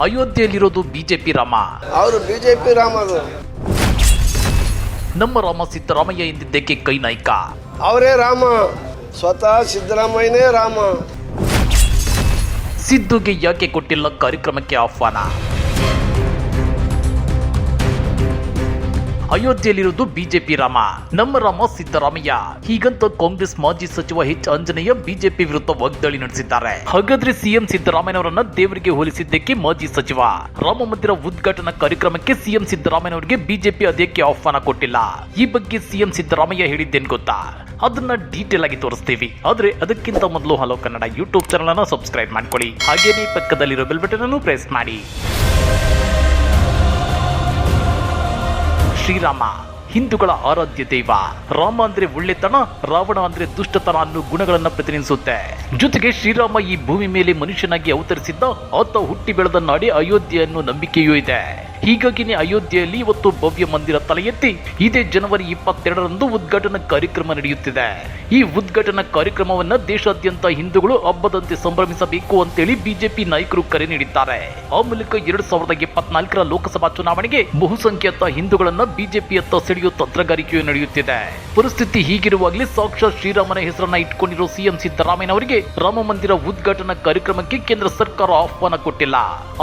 ಅಯೋಧ್ಯೆಯಲ್ಲಿರೋದು BJP Rama. ಅವರು BJP ರಾಮದು. ನಮ್ಮ ರಾಮ ಸಿದ್ದರಾಮಯ್ಯ ಎಂದಿದ್ದಕ್ಕೆ ಕೈ ನಾಯಕ. ಅವರೇ ರಾಮ, ಸ್ವತಃ ಸಿದ್ದರಾಮಯ್ಯನೇ ರಾಮ. ಸಿದ್ದುಗೆ ಯಾಕೆ ಕೊಟ್ಟಿಲ್ಲ ಕಾರ್ಯಕ್ರಮಕ್ಕೆ ಆಹ್ವಾನ? ಅಯೋಧ್ಯೆಯಲ್ಲಿರುವುದು ಬಿಜೆಪಿ ರಾಮ, ನಮ್ಮ ರಾಮ ಸಿದ್ದರಾಮಯ್ಯ. ಹೀಗಂತ ಕಾಂಗ್ರೆಸ್ ಮಾಜಿ ಸಚಿವ ಎಚ್ ಆಂಜನೇಯ ಬಿಜೆಪಿ ವಿರುದ್ಧ ವಾಗ್ದಾಳಿ ನಡೆಸಿದ್ದಾರೆ. ಹಾಗಾದ್ರೆ ಸಿಎಂ ಸಿದ್ದರಾಮಯ್ಯನವರನ್ನ ದೇವರಿಗೆ ಹೋಲಿಸಿದ್ದಕ್ಕೆ ಮಾಜಿ ಸಚಿವ ರಾಮ ಮಂದಿರ ಉದ್ಘಾಟನಾ ಕಾರ್ಯಕ್ರಮಕ್ಕೆ ಸಿಎಂ ಸಿದ್ದರಾಮಯ್ಯನವರಿಗೆ ಬಿಜೆಪಿ ಅದಕ್ಕೆ ಆಹ್ವಾನ ಕೊಟ್ಟಿಲ್ಲ. ಈ ಬಗ್ಗೆ ಸಿಎಂ ಸಿದ್ದರಾಮಯ್ಯ ಹೇಳಿದ್ದೇನು ಗೊತ್ತಾ? ಅದನ್ನ ಡೀಟೇಲ್ ಆಗಿ ತೋರಿಸ್ತೀವಿ. ಆದ್ರೆ ಅದಕ್ಕಿಂತ ಮೊದಲು ಹಲೋ ಕನ್ನಡ ಯೂಟ್ಯೂಬ್ ಚಾನಲ್ ಅನ್ನು ಸಬ್ಸ್ಕ್ರೈಬ್ ಮಾಡ್ಕೊಳ್ಳಿ. ಹಾಗೇನೇ ಪಕ್ಕದಲ್ಲಿರೋ ಬೆಲ್ ಬಟನ್ ಅನ್ನು ಪ್ರೆಸ್ ಮಾಡಿ. ಶ್ರೀರಾಮ ಹಿಂದೂಗಳ ಆರಾಧ್ಯ ದೈವ. ರಾಮ ಅಂದ್ರೆ ಒಳ್ಳೆತನ, ರಾವಣ ಅಂದ್ರೆ ದುಷ್ಟತನ ಅನ್ನೋ ಗುಣಗಳನ್ನ ಪ್ರತಿನಿಧಿಸುತ್ತೆ. ಜೊತೆಗೆ ಶ್ರೀರಾಮ ಈ ಭೂಮಿ ಮೇಲೆ ಮನುಷ್ಯನಾಗಿ ಅವತರಿಸಿದ್ದ, ಆತ ಹುಟ್ಟಿ ಬೆಳೆದ ನಾಡಿ ಅಯೋಧ್ಯೆ ಅನ್ನೋ ನಂಬಿಕೆಯೂ ಇದೆ. ಹೀಗಾಗಿನೇ ಅಯೋಧ್ಯೆಯಲ್ಲಿ ಇವತ್ತು ಭವ್ಯ ಮಂದಿರ ತಲೆ ಎತ್ತಿ ಇದೇ ಜನವರಿ 22ರಂದು ಉದ್ಘಾಟನಾ ಕಾರ್ಯಕ್ರಮ ನಡೆಯುತ್ತಿದೆ. ಈ ಉದ್ಘಾಟನಾ ಕಾರ್ಯಕ್ರಮವನ್ನ ದೇಶಾದ್ಯಂತ ಹಿಂದೂಗಳು ಹಬ್ಬದಂತೆ ಸಂಭ್ರಮಿಸಬೇಕು ಅಂತೇಳಿ ಬಿಜೆಪಿ ನಾಯಕರು ಕರೆ ನೀಡಿದ್ದಾರೆ. ಆ ಮೂಲಕ 2024ರ ಲೋಕಸಭಾ ಚುನಾವಣೆಗೆ ಬಹುಸಂಖ್ಯಾತ ಹಿಂದೂಗಳನ್ನ ಬಿಜೆಪಿಯತ್ತ ಸೆಳೆಯುವ ತಂತ್ರಗಾರಿಕೆಯು ನಡೆಯುತ್ತಿದೆ. ಪರಿಸ್ಥಿತಿ ಹೀಗಿರುವಾಗಲೇ ಸಾಕ್ಷಾತ್ ಶ್ರೀರಾಮನ ಹೆಸರನ್ನ ಇಟ್ಕೊಂಡಿರೋ ಸಿಎಂ ಸಿದ್ದರಾಮಯ್ಯನವರಿಗೆ ರಾಮ ಮಂದಿರ ಉದ್ಘಾಟನಾ ಕಾರ್ಯಕ್ರಮಕ್ಕೆ ಕೇಂದ್ರ ಸರ್ಕಾರ ಆಹ್ವಾನ ಕೊಟ್ಟಿಲ್ಲ.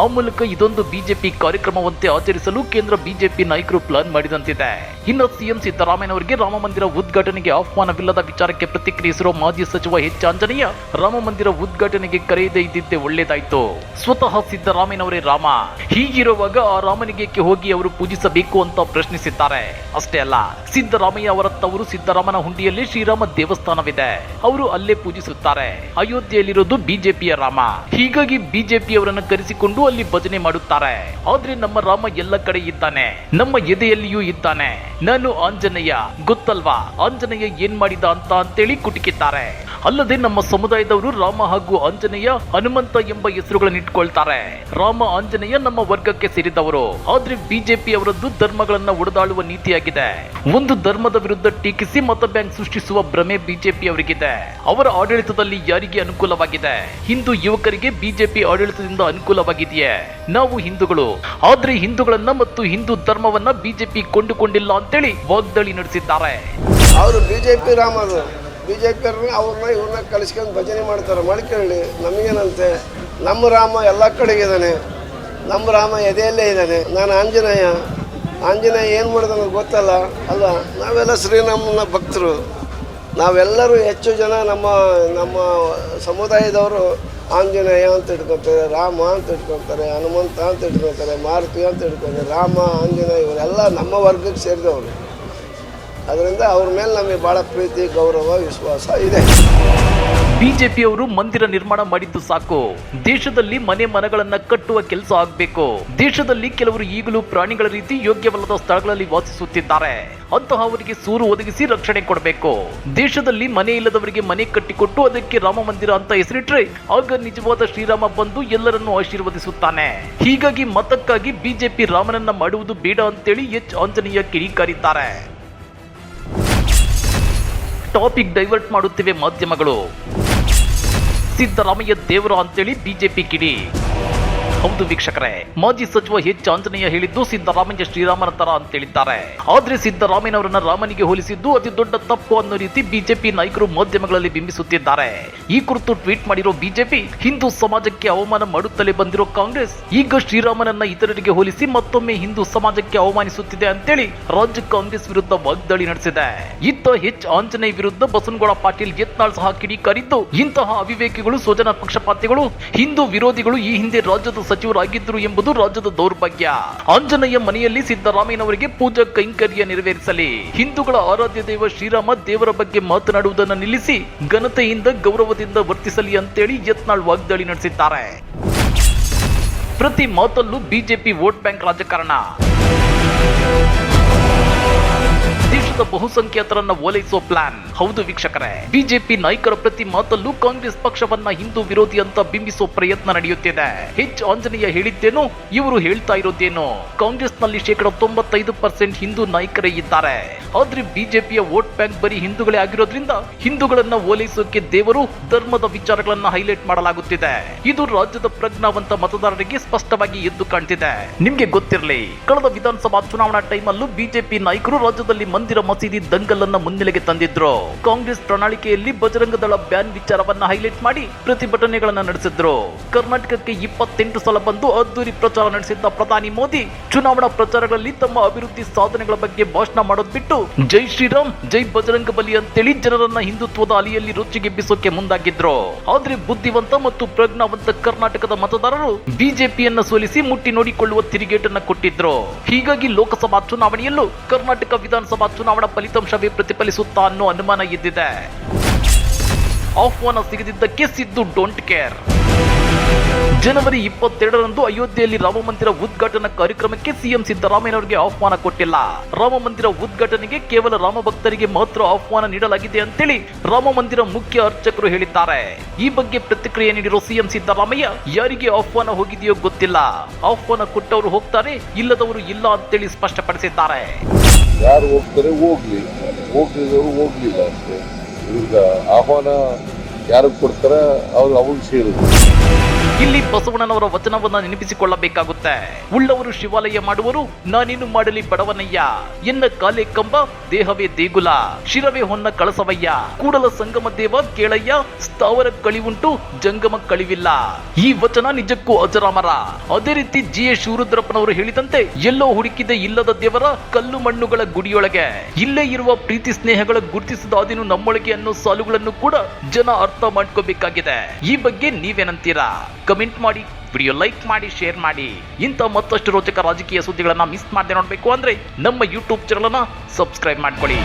ಆ ಮೂಲಕ ಇದೊಂದು ಬಿಜೆಪಿ ಕಾರ್ಯಕ್ರಮವಂತೆ ಆಚರಿಸಲು ಕೇಂದ್ರ ಬಿಜೆಪಿ ನಾಯಕರು ಪ್ಲಾನ್ ಮಾಡಿದಂತಿದೆ. ಇನ್ನು ಸಿಎಂ ಸಿದ್ದರಾಮಯ್ಯನವರಿಗೆ ರಾಮ ಮಂದಿರ ಉದ್ಘಾಟನೆಗೆ ಆಹ್ವಾನವಿಲ್ಲದ ವಿಚಾರಕ್ಕೆ ಪ್ರತಿಕ್ರಿಯಿಸಿರುವ ಮಾಜಿ ಸಚಿವ ಎಚ್ ಆಂಜನೇಯ, ರಾಮ ಮಂದಿರ ಉದ್ಘಾಟನೆಗೆ ಕರೆಯದೇ ಇದ್ದಿದ್ದೇ ಒಳ್ಳೇದಾಯ್ತು. ಸ್ವತಃ ಸಿದ್ದರಾಮಯ್ಯನವರೇ ರಾಮ. ಹೀಗಿರುವಾಗ ಆ ರಾಮನಿಗೆ ಹೋಗಿ ಅವರು ಪೂಜಿಸಬೇಕು ಅಂತ ಪ್ರಶ್ನಿಸಿದ್ದಾರೆ. ಅಷ್ಟೇ ಅಲ್ಲ, ಸಿದ್ದರಾಮಯ್ಯ ಅವರ ತವರು ಸಿದ್ದರಾಮನ ಹುಂಡಿಯಲ್ಲಿ ಶ್ರೀರಾಮ ದೇವಸ್ಥಾನವಿದೆ, ಅವರು ಅಲ್ಲೇ ಪೂಜಿಸುತ್ತಾರೆ. ಅಯೋಧ್ಯೆಯಲ್ಲಿರೋದು ಬಿಜೆಪಿಯ ರಾಮ. ಹೀಗಾಗಿ ಬಿಜೆಪಿ ಅವರನ್ನು ಕರೆಸಿಕೊಂಡು ಅಲ್ಲಿ ಭಜನೆ ಮಾಡುತ್ತಾರೆ. ಆದ್ರೆ ನಮ್ಮ ರಾಮ ಎಲ್ಲ ಕಡೆ ಇದ್ದಾನೆ, ನಮ್ಮ ಎದೆಯಲ್ಲಿಯೂ ಇದ್ದಾನೆ. ನಾನು ಆಂಜನೇಯ, ಗೊತ್ತಲ್ವಾ ಆಂಜನೇಯ ಏನ್ ಮಾಡಿದ ಅಂತೇಳಿ ಕುಟುಕಿದ್ದಾರೆ. ಅಲ್ಲದೆ ನಮ್ಮ ಸಮುದಾಯದವರು ರಾಮ ಹಾಗೂ ಆಂಜನೇಯ, ಹನುಮಂತ ಎಂಬ ಹೆಸರುಗಳನ್ನು ಇಟ್ಕೊಳ್ತಾರೆ. ರಾಮ ಆಂಜನೇಯ ನಮ್ಮ ವರ್ಗಕ್ಕೆ ಸೇರಿದವರು. ಆದ್ರೆ ಬಿಜೆಪಿ ಅವರದ್ದು ಧರ್ಮಗಳನ್ನ ಒಡೆದಾಳುವ ನೀತಿಯಾಗಿದೆ. ಒಂದು ಧರ್ಮದ ವಿರುದ್ಧ ಟೀಕಿಸಿ ಮತ ಬ್ಯಾಂಕ್ ಸೃಷ್ಟಿಸುವ ಭ್ರಮೆ ಬಿಜೆಪಿ ಅವರಿಗಿದೆ. ಅವರ ಆಡಳಿತದಲ್ಲಿ ಯಾರಿಗೆ ಅನುಕೂಲವಾಗಿದೆ? ಹಿಂದೂ ಯುವಕರಿಗೆ ಬಿಜೆಪಿ ಆಡಳಿತದಿಂದ ಅನುಕೂಲವಾಗಿದೆಯೇ? ನಾವು ಹಿಂದೂಗಳು, ಆದ್ರೆ ಹಿಂದೂಗಳನ್ನ ಮತ್ತು ಹಿಂದೂ ಧರ್ಮವನ್ನ ಬಿಜೆಪಿ ಕೊಂಡುಕೊಂಡಿಲ್ಲ ಅಂತೇಳಿ ವಾಗ್ದಾಳಿ ನಡೆಸಿದ್ದಾರೆ. ಅವರು ಬಿಜೆಪಿ ರಾಮದು. ಬಿಜೆಪಿ ಅವ್ರನ್ನ ಇವ್ರನ್ನ ಕಲಿಸ್ಕೊಂಡು ಭಜನೆ ಮಾಡ್ತಾರೆ. ಮಾಡ್ಕೊಳ್ಳಿ, ನಮಗೇನಂತೆ? ನಮ್ಮ ರಾಮ ಎಲ್ಲ ಕಡೆಗಿದ್ದಾನೆ, ನಮ್ಮ ರಾಮ ಎದೆಯಲ್ಲೇ ಇದ್ದಾನೆ. ನಾನು ಆಂಜನೇಯ ಏನು ಮಾಡಿದ ಗೊತ್ತಲ್ಲ ಅಲ್ಲ. ನಾವೆಲ್ಲ ಶ್ರೀರಾಮನ ಭಕ್ತರು. ನಾವೆಲ್ಲರೂ ಹೆಚ್ಚು ಜನ ನಮ್ಮ ಸಮುದಾಯದವರು ಆಂಜನೇಯ ಅಂತ ಇಟ್ಕೊತಾರೆ, ರಾಮ ಅಂತ ಇಟ್ಕೊತಾರೆ, ಹನುಮಂತ ಅಂತ ಇಟ್ಕೊತಾರೆ, ಮಾರುತಿ ಅಂತ ಇಟ್ಕೊತಾರೆ. ರಾಮ ಆಂಜನೇಯ ಇವರೆಲ್ಲ ನಮ್ಮ ವರ್ಗಕ್ಕೆ ಸೇರಿದವರು. ಅದರಿಂದ ಅವ್ರ ಮೇಲೆ ನಮಗೆ ಬಹಳ ಪ್ರೀತಿ, ಗೌರವ, ವಿಶ್ವಾಸ ಇದೆ. ಬಿಜೆಪಿ ಅವರು ಮಂದಿರ ನಿರ್ಮಾಣ ಮಾಡಿದ್ದು ಸಾಕು, ದೇಶದಲ್ಲಿ ಮನೆಗಳನ್ನ ಕಟ್ಟುವ ಕೆಲಸ ಆಗಬೇಕು. ದೇಶದಲ್ಲಿ ಕೆಲವರು ಈಗಲೂ ಪ್ರಾಣಿಗಳ ರೀತಿ ಯೋಗ್ಯವಲ್ಲದ ಸ್ಥಳಗಳಲ್ಲಿ ವಾಸಿಸುತ್ತಿದ್ದಾರೆ. ಅಂತಹವರಿಗೆ ಸೂರು ಒದಗಿಸಿ ರಕ್ಷಣೆ ಕೊಡಬೇಕು. ದೇಶದಲ್ಲಿ ಮನೆ ಇಲ್ಲದವರಿಗೆ ಮನೆ ಕಟ್ಟಿಕೊಟ್ಟು ಅದಕ್ಕೆ ರಾಮ ಮಂದಿರ ಅಂತ ಹೆಸರಿಟ್ರೆ ಆಗ ನಿಜವಾದ ಶ್ರೀರಾಮ ಬಂದು ಎಲ್ಲರನ್ನೂ ಆಶೀರ್ವದಿಸುತ್ತಾನೆ. ಹೀಗಾಗಿ ಮತಕ್ಕಾಗಿ ಬಿಜೆಪಿ ರಾಮನನ್ನ ಮಾಡುವುದು ಬೇಡ ಅಂತೇಳಿ ಎಚ್ ಆಂಜನೇಯ ಕಿಡಿಕಾರಿದ್ದಾರೆ. ಟಾಪಿಕ್ ಡೈವರ್ಟ್ ಮಾಡುತ್ತಿವೆ ಮಾಧ್ಯಮಗಳು. ಸಿದ್ದರಾಮಯ್ಯ ದೇವರು ಅಂತೇಳಿ ಬಿಜೆಪಿ ಕಿಡಿ. ಹೌದು ವೀಕ್ಷಕರೇ, ಮಾಜಿ ಸಚಿವ ಎಚ್ ಆಂಜನೇಯ ಹೇಳಿದ್ದು ಸಿದ್ದರಾಮಯ್ಯ ಶ್ರೀರಾಮನ ತರ ಅಂತ ಹೇಳಿದ್ದಾರೆ. ಆದ್ರೆ ಸಿದ್ದರಾಮಯ್ಯನವರನ್ನ ರಾಮನಿಗೆ ಹೋಲಿಸಿದ್ದು ಅತಿ ದೊಡ್ಡ ತಪ್ಪು ಅನ್ನೋ ರೀತಿ ಬಿಜೆಪಿ ನಾಯಕರು ಮಾಧ್ಯಮಗಳಲ್ಲಿ ಬಿಂಬಿಸುತ್ತಿದ್ದಾರೆ. ಈ ಕುರಿತು ಟ್ವೀಟ್ ಮಾಡಿರೋ ಬಿಜೆಪಿ, ಹಿಂದೂ ಸಮಾಜಕ್ಕೆ ಅವಮಾನ ಮಾಡುತ್ತಲೇ ಬಂದಿರೋ ಕಾಂಗ್ರೆಸ್ ಈಗ ಶ್ರೀರಾಮನನ್ನ ಇತರರಿಗೆ ಹೋಲಿಸಿ ಮತ್ತೊಮ್ಮೆ ಹಿಂದೂ ಸಮಾಜಕ್ಕೆ ಅವಮಾನಿಸುತ್ತಿದೆ ಅಂತೇಳಿ ರಾಜ್ಯ ಕಾಂಗ್ರೆಸ್ ವಿರುದ್ಧ ವಾಗ್ದಾಳಿ ನಡೆಸಿದೆ. ಇತ್ತ ಎಚ್ ಆಂಜನೇಯ ವಿರುದ್ಧ ಬಸನಗೌಡ ಪಾಟೀಲ್ ಯತ್ನಾಳ್ ಸಹ ಕಿಡಿಕಾರಿದ್ದು, ಇಂತಹ ಅವಿವೇಕಿಗಳು, ಸ್ವಜನ ಪಕ್ಷಪಾತಿಗಳು, ಹಿಂದೂ ವಿರೋಧಿಗಳು ಈ ಹಿಂದೆ ರಾಜ್ಯದ ಸಚಿವರಾಗಿದ್ದರು ಎಂಬುದು ರಾಜ್ಯದ ದೌರ್ಭಾಗ್ಯ. ಆಂಜನೇಯ ಮನೆಯಲ್ಲಿ ಸಿದ್ದರಾಮಯ್ಯನವರಿಗೆ ಪೂಜಾ ಕೈಂಕರ್ಯ ನೆರವೇರಿಸಲಿ. ಹಿಂದೂಗಳ ಆರಾಧ್ಯ ದೈವ ಶ್ರೀರಾಮ ದೇವರ ಬಗ್ಗೆ ಮಾತನಾಡುವುದನ್ನು ನಿಲ್ಲಿಸಿ ಘನತೆಯಿಂದ, ಗೌರವದಿಂದ ವರ್ತಿಸಲಿ ಅಂತೇಳಿ ಯತ್ನಾಳ್ ವಾಗ್ದಾಳಿ ನಡೆಸಿದ್ದಾರೆ. ಪ್ರತಿ ಮಾತಲ್ಲೂ ಬಿಜೆಪಿ ವೋಟ್ ಬ್ಯಾಂಕ್ ರಾಜಕಾರಣ. ದೇಶದ ದೇಶದ ಬಹುಸಂಖ್ಯಾತರನ್ನ ಓಲೈಸೋ ಪ್ಲಾನ್. ಹೌದು ವೀಕ್ಷಕರೇ, ಬಿಜೆಪಿ ನಾಯಕರ ಪ್ರತಿ ಮಾತಲ್ಲೂ ಕಾಂಗ್ರೆಸ್ ಪಕ್ಷವನ್ನ ಹಿಂದೂ ವಿರೋಧಿ ಅಂತ ಬಿಂಬಿಸೋ ಪ್ರಯತ್ನ ನಡೆಯುತ್ತಿದೆ. ಎಚ್ ಆಂಜನೇಯ ಹೇಳಿದ್ದೇನೋ, ಇವರು ಹೇಳ್ತಾ ಇರೋದೇನೋ. ಕಾಂಗ್ರೆಸ್ನಲ್ಲಿ 95% ಹಿಂದೂ ನಾಯಕರೇ ಇದ್ದಾರೆ. ಆದ್ರೆ ಬಿಜೆಪಿಯ ವೋಟ್ ಬ್ಯಾಂಕ್ ಬರೀ ಹಿಂದೂಗಳೇ ಆಗಿರೋದ್ರಿಂದ ಹಿಂದೂಗಳನ್ನ ಓಲೈಸೋಕೆ ದೇವರು, ಧರ್ಮದ ವಿಚಾರಗಳನ್ನ ಹೈಲೈಟ್ ಮಾಡಲಾಗುತ್ತಿದೆ. ಇದು ರಾಜ್ಯದ ಪ್ರಜ್ಞಾವಂತ ಮತದಾರರಿಗೆ ಸ್ಪಷ್ಟವಾಗಿ ಎದ್ದು ಕಾಣ್ತಿದೆ. ನಿಮ್ಗೆ ಗೊತ್ತಿರಲಿ, ಕಳೆದ ವಿಧಾನಸಭಾ ಚುನಾವಣಾ ಟೈಮಲ್ಲೂ ಬಿಜೆಪಿ ನಾಯಕರು ರಾಜ್ಯದಲ್ಲಿ ಮಂದಿರ ಮಸೀದಿ ದಂಗಲನ್ನ ಮುನ್ನೆಲೆಗೆ ತಂದಿದ್ರು. ಕಾಂಗ್ರೆಸ್ ಪ್ರಣಾಳಿಕೆಯಲ್ಲಿ ಬಜರಂಗ ದಳ ಬ್ಯಾನ್ ವಿಚಾರವನ್ನ ಹೈಲೈಟ್ ಮಾಡಿ ಪ್ರತಿಭಟನೆಗಳನ್ನ ನಡೆಸಿದ್ರು. ಕರ್ನಾಟಕಕ್ಕೆ 28 ಸಲ ಬಂದು ಅದ್ದೂರಿ ಪ್ರಚಾರ ನಡೆಸಿದ್ದ ಪ್ರಧಾನಿ ಮೋದಿ ಚುನಾವಣಾ ಪ್ರಚಾರಗಳಲ್ಲಿ ತಮ್ಮ ಅಭಿವೃದ್ಧಿ ಸಾಧನೆಗಳ ಬಗ್ಗೆ ಭಾಷಣ ಮಾಡೋದ್ ಬಿಟ್ಟು ಜೈ ಶ್ರೀರಾಮ್, ಜೈ ಬಜರಂಗ ಬಲಿ ಅಂತೇಳಿ ಜನರನ್ನ ಹಿಂದುತ್ವದ ಅಲಿಯಲ್ಲಿ ರುಚಿಗೆಬ್ಬಿಸೋಕೆ ಮುಂದಾಗಿದ್ರು. ಆದ್ರೆ ಬುದ್ಧಿವಂತ ಮತ್ತು ಪ್ರಜ್ಞಾವಂತ ಕರ್ನಾಟಕದ ಮತದಾರರು ಬಿಜೆಪಿಯನ್ನ ಸೋಲಿಸಿ ಮುಟ್ಟಿ ನೋಡಿಕೊಳ್ಳುವ ತಿರುಗೇಟನ್ನ ಕೊಟ್ಟಿದ್ರು. ಹೀಗಾಗಿ ಲೋಕಸಭಾ ಚುನಾವಣೆಯಲ್ಲೂ ಕರ್ನಾಟಕ ವಿಧಾನಸಭಾ ಚುನಾವಣಾ ಫಲಿತಾಂಶವೇ ಪ್ರತಿಫಲಿಸುತ್ತಾ ಅನ್ನೋ ಅನುಮಾನ ಎದ್ದಿದೆ. ಆಹ್ವಾನ ಸಿಗದಿದ್ದಕ್ಕೆ ಸಿದ್ದು ಡೋಂಟ್ ಕೇರ್. ಜನವರಿ 22ರಂದು ಅಯೋಧ್ಯೆಯಲ್ಲಿ ರಾಮ ಮಂದಿರ ಉದ್ಘಾಟನಾ ಕಾರ್ಯಕ್ರಮಕ್ಕೆ ಸಿಎಂ ಸಿದ್ದರಾಮಯ್ಯನವರಿಗೆ ಆಹ್ವಾನ ಕೊಟ್ಟಿಲ್ಲ. ರಾಮ ಮಂದಿರ ಉದ್ಘಾಟನೆಗೆ ಕೇವಲ ರಾಮ ಭಕ್ತರಿಗೆ ಮಾತ್ರ ಆಹ್ವಾನ ನೀಡಲಾಗಿದೆ ಅಂತೇಳಿ ರಾಮ ಮಂದಿರ ಮುಖ್ಯ ಅರ್ಚಕರು ಹೇಳಿದ್ದಾರೆ. ಈ ಬಗ್ಗೆ ಪ್ರತಿಕ್ರಿಯೆ ನೀಡಿರೋ ಸಿಎಂ ಸಿದ್ದರಾಮಯ್ಯ, ಯಾರಿಗೆ ಆಹ್ವಾನ ಹೋಗಿದೆಯೋ ಗೊತ್ತಿಲ್ಲ, ಆಹ್ವಾನ ಕೊಟ್ಟವರು ಹೋಗ್ತಾರೆ, ಇಲ್ಲದವರು ಇಲ್ಲ ಅಂತೇಳಿ ಸ್ಪಷ್ಟಪಡಿಸಿದ್ದಾರೆ. ಯಾರು ಹೋಗ್ತಾರೆ ಹೋಗ್ಲಿ, ಹೋಗ್ಲಿದವರು ಹೋಗ್ಲಿಲ್ಲ ಅಷ್ಟೇ. ಈಗ ಆಹ್ವಾನ ಯಾರು ಕೊಡ್ತಾರೆ ಅವ್ರು ಅವಾಗ ಸೇರುದು. ಇಲ್ಲಿ ಬಸವಣ್ಣನವರ ವಚನವನ್ನ ನೆನಪಿಸಿಕೊಳ್ಳಬೇಕಾಗುತ್ತೆ. ಉಳ್ಳವರು ಶಿವಾಲಯ ಮಾಡುವರು, ನಾನೇನು ಮಾಡಲಿ ಬಡವನಯ್ಯ. ಎನ್ನ ಕಾಲೇ ಕಂಬ, ದೇಹವೇ ದೇಗುಲ, ಶಿರವೇ ಹೊನ್ನ ಕಳಸವಯ್ಯ. ಕೂಡಲ ಸಂಗಮ ದೇವ ಕೇಳಯ್ಯ, ಸ್ಥಾವರ ಕಳಿವುಂಟು ಜಂಗಮ ಕಳಿವಿಲ್ಲ. ಈ ವಚನ ನಿಜಕ್ಕೂ ಅಜರಾಮರ. ಅದೇ ರೀತಿ GH ಶಿವರುದ್ರಪ್ಪನವರು ಹೇಳಿದಂತೆ, ಎಲ್ಲೋ ಹುಡುಕಿದೆ ಇಲ್ಲದ ದೇವರ ಕಲ್ಲು ಮಣ್ಣುಗಳ ಗುಡಿಯೊಳಗೆ, ಇಲ್ಲೇ ಇರುವ ಪ್ರೀತಿ ಸ್ನೇಹಗಳ ಗುರುತಿಸದಾದೇನು ನಮ್ಮೊಳಗೆ ಅನ್ನೋ ಸಾಲುಗಳನ್ನು ಕೂಡ ಜನ ಅರ್ಥ ಮಾಡ್ಕೋಬೇಕಾಗಿದೆ. ಈ ಬಗ್ಗೆ ನೀವೇನಂತೀರಾ? ಕಮೆಂಟ್ ಮಾಡಿ, ವಿಡಿಯೋ ಲೈಕ್ ಮಾಡಿ, ಶೇರ್ ಮಾಡಿ. ಇಂಥ ಮತ್ತಷ್ಟು ರೋಚಕ ರಾಜಕೀಯ ಸುದ್ದಿಗಳನ್ನ ಮಿಸ್ ಮಾಡದೆ ನೋಡಬೇಕು ಅಂದ್ರೆ ನಮ್ಮ ಯೂಟ್ಯೂಬ್ ಚಾನಲ್ ಅನ್ನ ಸಬ್ಸ್ಕ್ರೈಬ್ ಮಾಡ್ಕೊಳ್ಳಿ.